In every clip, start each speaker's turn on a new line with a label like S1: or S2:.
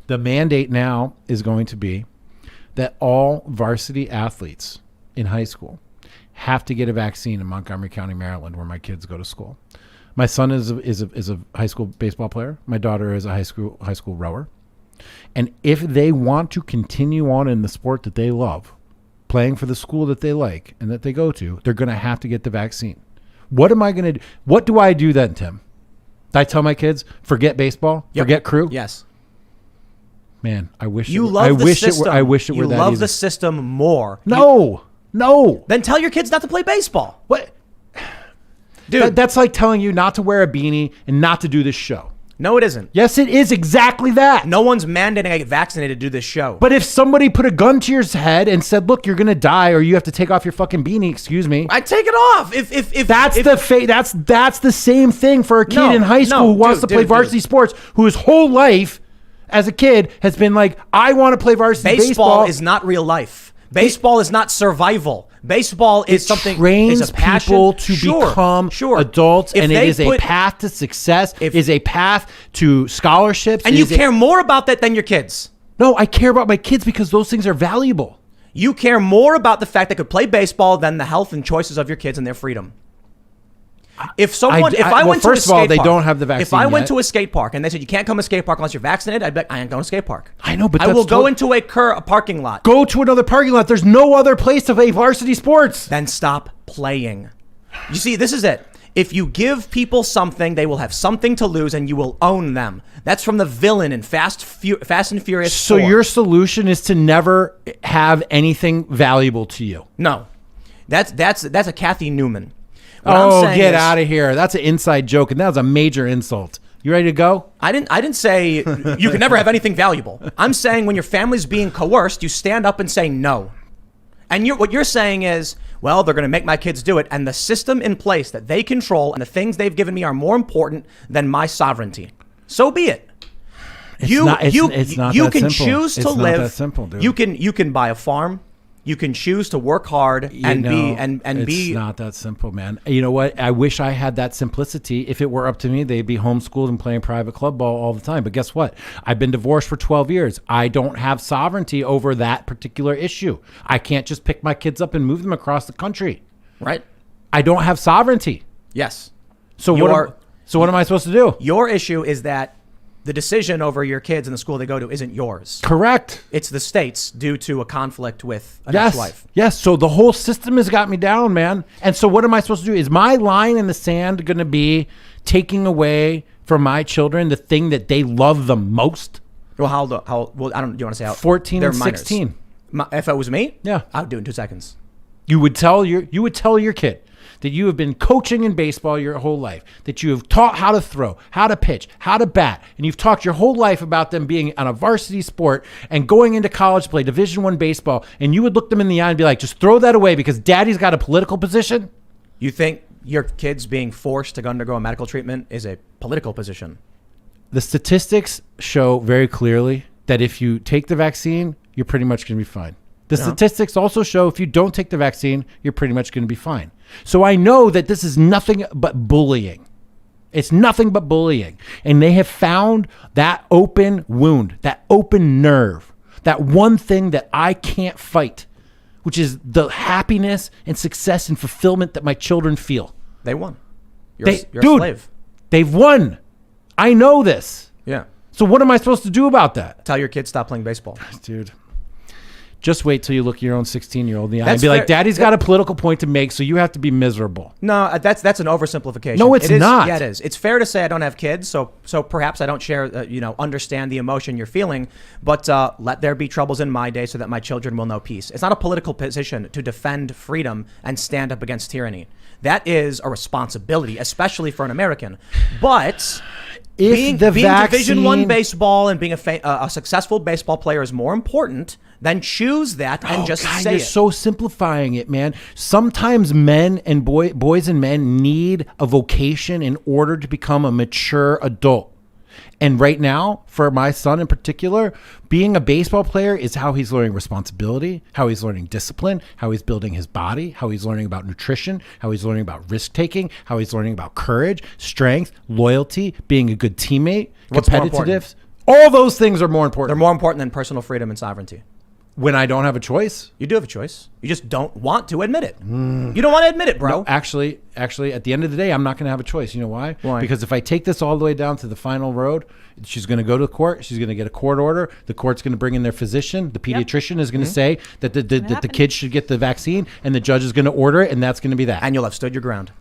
S1: The mandate now is going to be that all varsity athletes in high school have to get a vaccine in Montgomery County, Maryland, where my kids go to school. My son is a high school baseball player. My daughter is a high school rower. And if they want to continue on in the sport that they love, playing for the school that they like and that they go to, they're going to have to get the vaccine. What am I going to do? What do I do then, Tim? I tell my kids, forget baseball, forget crew.
S2: Yes.
S1: Man, I wish
S2: you
S1: it,
S2: love
S1: I
S2: the
S1: wish
S2: system.
S1: It were, I wish it were that easy.
S2: You love the system more.
S1: No.
S2: Then tell your kids not to play baseball.
S1: What?
S2: Dude,
S1: that's like telling you not to wear a beanie and not to do this show.
S2: No, it isn't.
S1: Yes, it is exactly that.
S2: No one's mandating I get vaccinated to do this show.
S1: But if somebody put a gun to your head and said, "Look, you're gonna die, or you have to take off your fucking beanie," excuse me,
S2: I take it off.
S1: That's the same thing for a kid in high school who wants to play varsity sports, who his whole life as a kid has been like, "I want to play varsity baseball."
S2: Baseball is not real life. Baseball is not survival. Baseball is something.
S1: Trains
S2: is a passion.
S1: people to become adults, and it is a path to success. Is a path to scholarships,
S2: and you care more about that than your kids.
S1: No, I care about my kids because those things are valuable.
S2: You care more about the fact they could play baseball than the health and choices of your kids and their freedom. If I went to a skate park,
S1: first of all, they don't have the vaccine.
S2: If I went to a skate park and they said you can't come to a skate park unless you're vaccinated, I'd be like, I ain't going to skate park.
S1: I know, but
S2: I will go into a parking lot.
S1: Go to another parking lot. There's no other place to play varsity sports.
S2: Then stop playing. You see, this is it. If you give people something, they will have something to lose, and you will own them. That's from the villain in Fast and Furious 4.
S1: So your solution is to never have anything valuable to you.
S2: No, that's a Kathy Newman.
S1: Get out of here. That's an inside joke, and that was a major insult. You ready to go?
S2: I didn't say you can never have anything valuable. I'm saying when your family's being coerced, you stand up and say no. And what you're saying is, well, they're going to make my kids do it, and the system in place that they control and the things they've given me are more important than my sovereignty. So be it. You can choose to live.
S1: Not that simple, dude.
S2: You can buy a farm. You can choose to work hard and be.
S1: It's not that simple, man. You know what? I wish I had that simplicity. If it were up to me, they'd be homeschooled and playing private club ball all the time. But guess what? I've been divorced for 12 years. I don't have sovereignty over that particular issue. I can't just pick my kids up and move them across the country.
S2: Right.
S1: I don't have sovereignty.
S2: Yes.
S1: So what am I supposed to do?
S2: Your issue is that the decision over your kids and the school they go to isn't yours.
S1: Correct.
S2: It's the state's due to a conflict with an ex-wife.
S1: Yes. So the whole system has got me down, man. And so what am I supposed to do? Is my line in the sand going to be taking away from my children the thing that they love the most?
S2: Well, well, I don't. Do you want to say how?
S1: 14 and 16.
S2: If it was me,
S1: yeah,
S2: I would do it in 2 seconds.
S1: You would tell your kid that you have been coaching in baseball your whole life, that you have taught how to throw, how to pitch, how to bat, and you've talked your whole life about them being on a varsity sport and going into college to play Division I baseball, and you would look them in the eye and be like, just throw that away because daddy's got a political position?
S2: You think your kids being forced to undergo a medical treatment is a political position?
S1: The statistics show very clearly that if you take the vaccine, you're pretty much going to be fine. The statistics also show if you don't take the vaccine, you're pretty much going to be fine. So I know that this is nothing but bullying. It's nothing but bullying. And they have found that open wound, that open nerve, that one thing that I can't fight, which is the happiness and success and fulfillment that my children feel.
S2: They won. You're a slave.
S1: They've won. I know this.
S2: Yeah.
S1: So what am I supposed to do about that?
S2: Tell your kids stop playing baseball.
S1: Dude. Just wait till you look your own 16-year-old in the eye and be like, Daddy's got a political point to make, so you have to be miserable.
S2: No, that's an oversimplification.
S1: No, it's not.
S2: Yeah, it is. It's fair to say I don't have kids, so perhaps I don't share, understand the emotion you're feeling, but let there be troubles in my day so that my children will know peace. It's not a political position to defend freedom and stand up against tyranny. That is a responsibility, especially for an American. But being Division I baseball and being a successful baseball player is more important. Then choose that and just say
S1: you're so simplifying it, man. Sometimes men and boys and men need a vocation in order to become a mature adult. And right now, for my son in particular, being a baseball player is how he's learning responsibility, how he's learning discipline, how he's building his body, how he's learning about nutrition, how he's learning about risk-taking, how he's learning about courage, strength, loyalty, being a good teammate, competitive. All those things are more important.
S2: They're more important than personal freedom and sovereignty.
S1: When I don't have a choice.
S2: You do have a choice. You just don't want to admit it. You don't want to admit it, bro.
S1: No, actually, at the end of the day, I'm not going to have a choice. You know why?
S2: Why?
S1: Because if I take this all the way down to the final road, she's going to go to the court. She's going to get a court order. The court's going to bring in their physician. The pediatrician is going to say that the kids should get the vaccine, and the judge is going to order it, and that's going to be that.
S2: And you'll have stood your ground.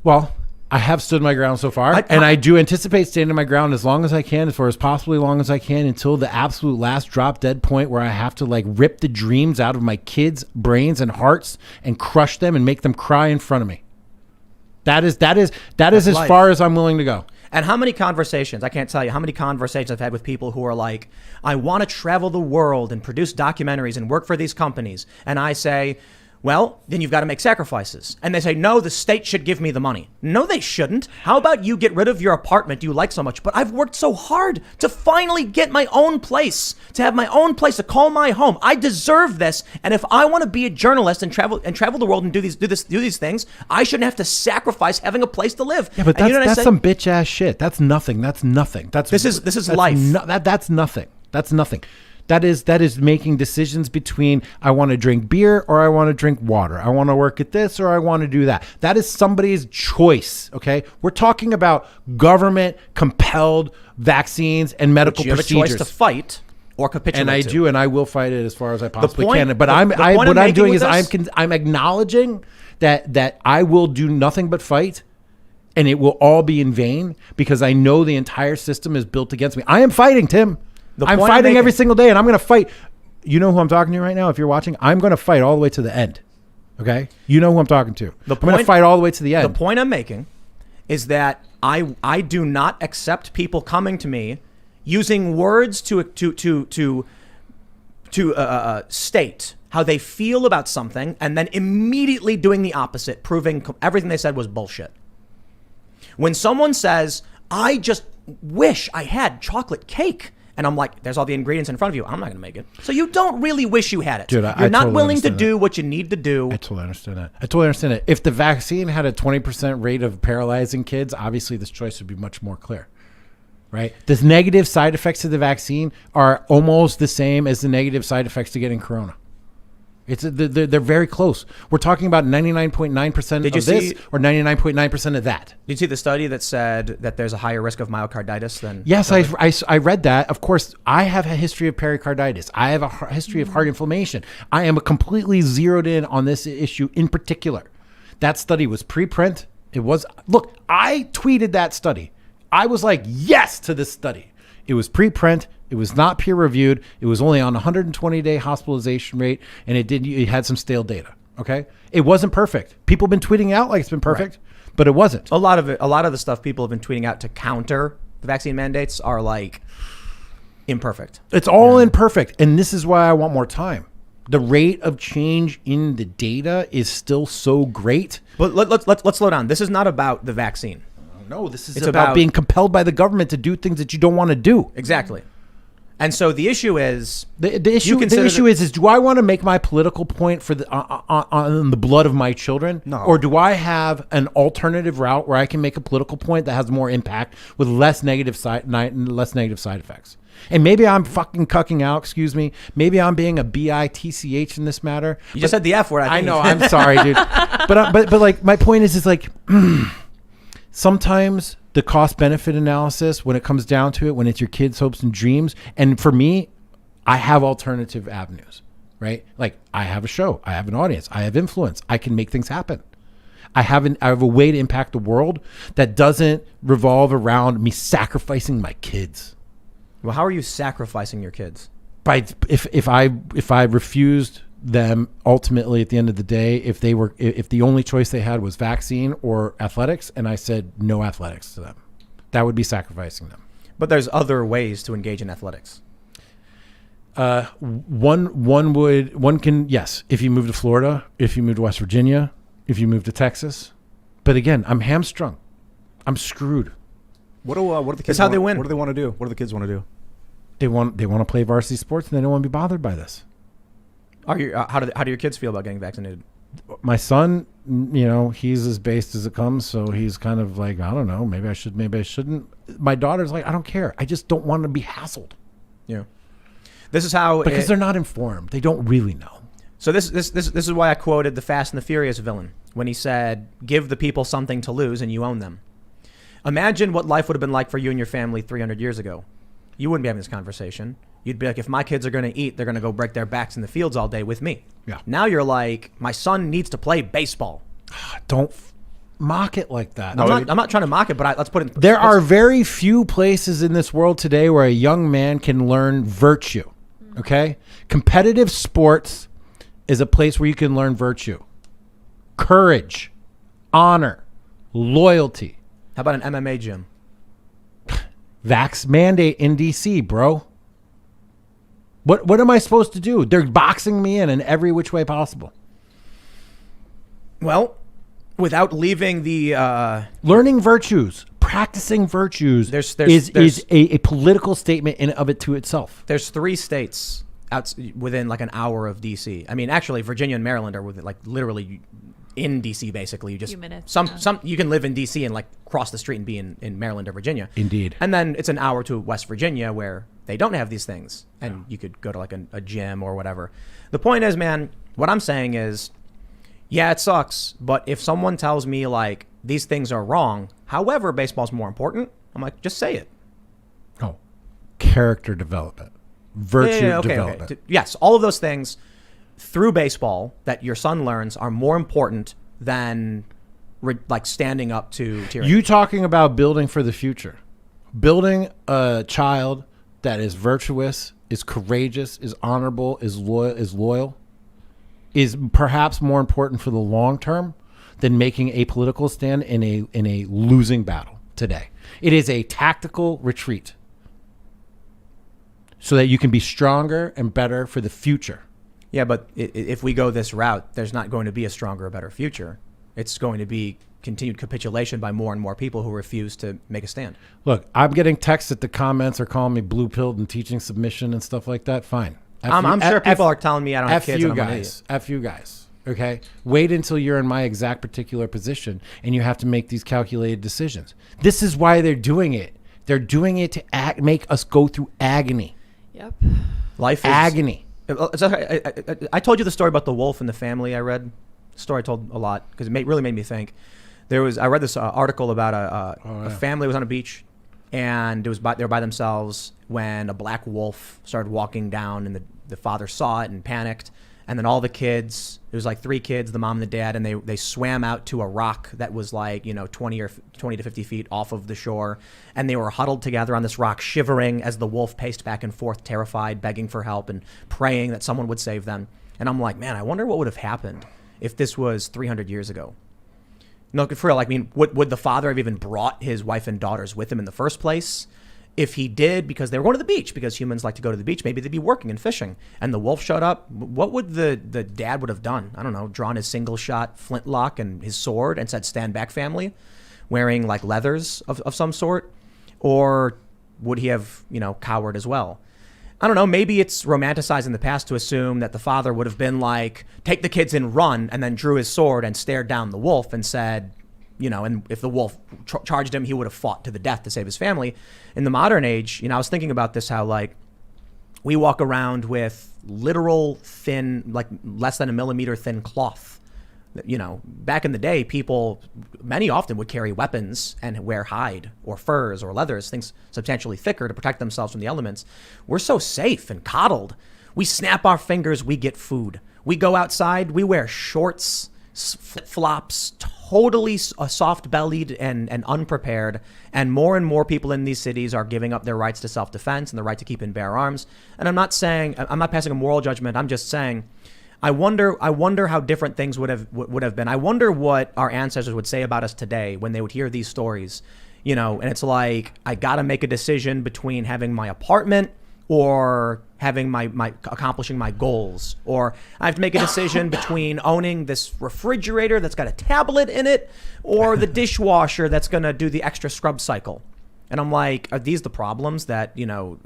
S1: Well, I have stood my ground so far, and I do anticipate standing my ground as long as I can, for as possibly long as I can, until the absolute last drop dead point where I have to like rip the dreams out of my kids' brains and hearts and crush them and make them cry in front of me. That is as
S2: life.
S1: far as I'm willing to go.
S2: And how many conversations, I can't tell you how many conversations I've had with people who are like, I want to travel the world and produce documentaries and work for these companies. And I say, well, then you've got to make sacrifices. And they say, no, the state should give me the money. No, they shouldn't. How about you get rid of your apartment you like so much? But I've worked so hard to finally get my own place, to have my own place, to call my home. I deserve this. And if I want to be a journalist and travel the world and do these things, I shouldn't have to sacrifice having a place to live.
S1: Yeah, but that's some bitch ass shit. That's nothing. That's nothing.
S2: This is life.
S1: That's nothing. That's nothing. That is making decisions between I want to drink beer or I want to drink water. I want to work at this or I want to do that. That is somebody's choice, okay? We're talking about government compelled vaccines and medical procedures.
S2: You have a choice to fight or capitulate.
S1: And I
S2: to.
S1: do, and I will fight it as far as I possibly
S2: point-
S1: can. But
S2: the point
S1: what
S2: I'm
S1: I'm
S2: making
S1: doing
S2: with
S1: is
S2: this-
S1: I'm acknowledging that I will do nothing but fight. And it will all be in vain because I know the entire system is built against me. I am fighting, Tim. I'm fighting every single day, and I'm going to fight. You know who I'm talking to right now? If you're watching, I'm going to fight all the way to the end. Okay? You know who I'm talking to. I'm going to fight all the way to the end.
S2: The point I'm making is that I do not accept people coming to me using words to state how they feel about something and then immediately doing the opposite, proving everything they said was bullshit. When someone says, I just wish I had chocolate cake, and I'm like, there's all the ingredients in front of you. I'm not going to make it. So you don't really wish you had it.
S1: Dude,
S2: You're not
S1: totally
S2: willing to
S1: understand
S2: do what you need to do.
S1: I totally understand that. I totally understand it. If the vaccine had a 20% rate of paralyzing kids, obviously this choice would be much more clear. Right? The negative side effects of the vaccine are almost the same as the negative side effects to getting corona. They're very close. We're talking about 99.9% of this or 99.9% of that.
S2: Did you see the study that said that there's a higher risk of myocarditis than?
S1: Yes, I read that. Of course, I have a history of pericarditis. I have a history of heart inflammation. I am completely zeroed in on this issue in particular. That study was preprint. Look, I tweeted that study. I was like, yes to this study. It was preprint. It was not peer reviewed. It was only on 120-day hospitalization rate, and it had some stale data. Okay, it wasn't perfect. People have been tweeting out like it's been perfect, but it wasn't.
S2: A lot of the stuff people have been tweeting out to counter the vaccine mandates are like imperfect.
S1: It's all imperfect, and this is why I want more time. The rate of change in the data is still so great.
S2: But let's slow down. This is not about the vaccine.
S1: No, this is about being compelled by the government to do things that you don't want to do.
S2: Exactly. And so the issue is
S1: the issue is do I want to make my political point for on the blood of my children?
S3: No.
S1: Or do I have an alternative route where I can make a political point that has more impact with less negative side effects? And maybe I'm fucking cucking out, excuse me. Maybe I'm being a bitch in this matter.
S2: You just said the F word.
S1: I know, I'm sorry, dude. But like my point is like sometimes the cost benefit analysis, when it comes down to it, when it's your kids' hopes and dreams, and for me, I have alternative avenues, right? Like I have a show, I have an audience, I have influence, I can make things happen. I have a way to impact the world that doesn't revolve around me sacrificing my kids.
S2: Well, how are you sacrificing your kids?
S1: If I refused them ultimately at the end of the day, if the only choice they had was vaccine or athletics, and I said no athletics to them, that would be sacrificing them.
S2: But there's other ways to engage in athletics.
S1: One can, yes, if you move to Florida, if you move to West Virginia, if you move to Texas, but again, I'm hamstrung, I'm screwed.
S3: What do the kids?
S2: That's how they win.
S3: What do they want to do? What do the kids want to do?
S1: They want to play varsity sports, and they don't want to be bothered by this.
S2: How do your kids feel about getting vaccinated?
S1: my son, he's as based as it comes. So he's kind of like, I don't know, maybe I should, maybe I shouldn't. My daughter's like, I don't care. I just don't want to be hassled.
S2: Yeah. This is how
S1: because they're not informed. They don't really know.
S2: So this is why I quoted the Fast and the Furious villain when he said, "Give the people something to lose, and you own them." Imagine what life would have been like for you and your family 300 years ago. You wouldn't be having this conversation. You'd be like, if my kids are going to eat, they're going to go break their backs in the fields all day with me.
S1: Yeah.
S2: Now you're like, my son needs to play baseball.
S1: Don't mock it like that.
S2: I'm not trying to mock it, but let's put it.
S1: There are very few places in this world today where a young man can learn virtue. Okay? Competitive sports is a place where you can learn virtue, courage, honor, loyalty.
S2: How about an MMA gym?
S1: Vax mandate in DC, bro. What am I supposed to do? They're boxing me in every which way possible.
S2: Well, without leaving the
S1: learning virtues, practicing virtues is a political statement in of it to itself.
S2: There's 3 states within like an hour of DC. I mean, actually, Virginia and Maryland are literally in DC. Basically, you just you can live in DC and like cross the street and be in Maryland or Virginia.
S1: Indeed.
S2: And then it's an hour to West Virginia where they don't have these things, and you could go to like a gym or whatever. The point is, man, what I'm saying is, yeah, it sucks, but if someone tells me like these things are wrong, however, baseball's more important, I'm like, just say it.
S1: Oh, character development, virtue development.
S2: Okay. Yes, all of those things through baseball that your son learns are more important than like standing up to tyranny.
S1: You talking about building for the future, building a child that is virtuous, is courageous, is honorable, is loyal, is perhaps more important for the long term than making a political stand in a losing battle today. It is a tactical retreat so that you can be stronger and better for the future.
S2: Yeah, but if we go this route, there's not going to be a stronger or better future. It's going to be continued capitulation by more and more people who refuse to make a stand.
S1: Look, I'm getting texts that the comments are calling me blue-pilled and teaching submission and stuff like that. Fine.
S2: I'm sure people are telling me I don't have kids.
S1: F you guys. Okay? Wait until you're in my exact particular position and you have to make these calculated decisions. This is why they're doing it. They're doing it to make us go through agony.
S4: Yep.
S2: Life is
S1: agony.
S2: I told you the story about the wolf and the family I read. The story I told a lot because it really made me think. I read this article about a family was on a beach and they were by themselves when a black wolf started walking down, and the father saw it and panicked. And then all the kids, it was like 3 kids, the mom and the dad, and they swam out to a rock that was like, 20 to 50 feet off of the shore. And they were huddled together on this rock, shivering as the wolf paced back and forth, terrified, begging for help and praying that someone would save them. And I'm like, man, I wonder what would have happened if this was 300 years ago. No, for real, would the father have even brought his wife and daughters with him in the first place? If he did, because they were going to the beach, because humans like to go to the beach, maybe they'd be working and fishing, and the wolf showed up, what would the dad would have done? I don't know, drawn his single shot flintlock and his sword and said, stand back, family, wearing like leathers of some sort? Or would he have, cowered as well? I don't know, maybe it's romanticized in the past to assume that the father would have been like, take the kids and run, and then drew his sword and stared down the wolf and said, and if the wolf charged him, he would have fought to the death to save his family. In the modern age, I was thinking about this, how like we walk around with literal thin, like less than a millimeter thin cloth. Back in the day, many often would carry weapons and wear hide or furs or leathers, things substantially thicker to protect themselves from the elements. We're so safe and coddled. We snap our fingers, we get food. We go outside, we wear shorts, flip-flops, totally soft-bellied and unprepared, and more people in these cities are giving up their rights to self-defense and the right to keep and bear arms. And I'm not passing a moral judgment. I'm just saying, I wonder how different things would have been. I wonder what our ancestors would say about us today when they would hear these stories. And it's like, I got to make a decision between having my apartment or having my accomplishing my goals, or I have to make a decision between owning this refrigerator that's got a tablet in it or the dishwasher that's going to do the extra scrub cycle. And I'm like, are these the problems that, I've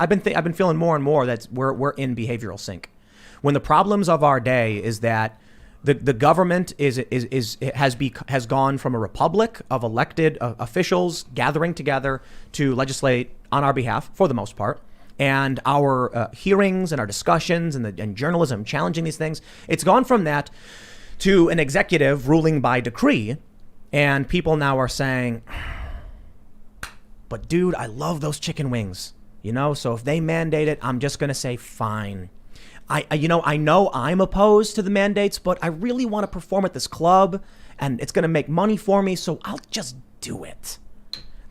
S2: been feeling more and more that we're in behavioral sync. When the problems of our day is that the government has gone from a republic of elected officials gathering together to legislate on our behalf for the most part, and our hearings and our discussions and journalism challenging these things. It's gone from that to an executive ruling by decree, and people now are saying, but dude, I love those chicken wings, so if they mandate it, I'm just going to say fine. I know I'm opposed to the mandates, but I really want to perform at this club and it's going to make money for me, so I'll just do it.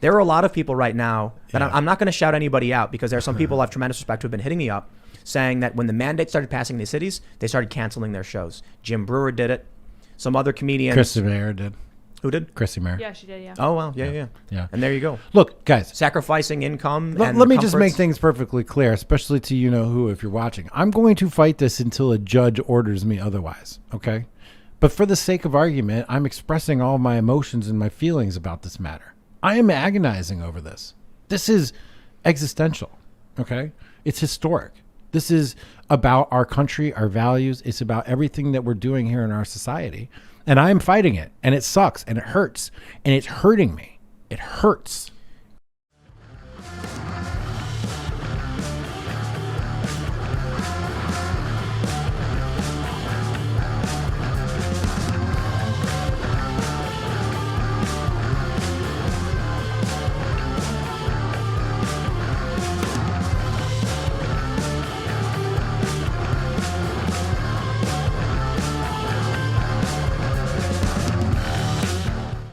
S2: There are a lot of people right now that I'm not going to shout anybody out, because there are some people I have tremendous respect who have been hitting me up saying that when the mandates started passing in these cities, they started canceling their shows. Jim Brewer did it. Some other comedians.
S1: Chrissy Mayer did.
S2: Who did?
S1: Chrissy Mayer.
S4: Yeah, she did, yeah.
S2: Oh, well, yeah. And there you go.
S1: Look, guys.
S2: Sacrificing income
S1: Let
S2: and
S1: me just make
S2: comforts.
S1: things perfectly clear, especially to who, if you're watching. I'm going to fight this until a judge orders me otherwise, okay? But for the sake of argument, I'm expressing all my emotions and my feelings about this matter. I am agonizing over this. This is existential, okay? It's historic. This is about our country, our values. It's about everything that we're doing here in our society. And I'm fighting it, and it sucks, and it hurts, and it's hurting me. It hurts.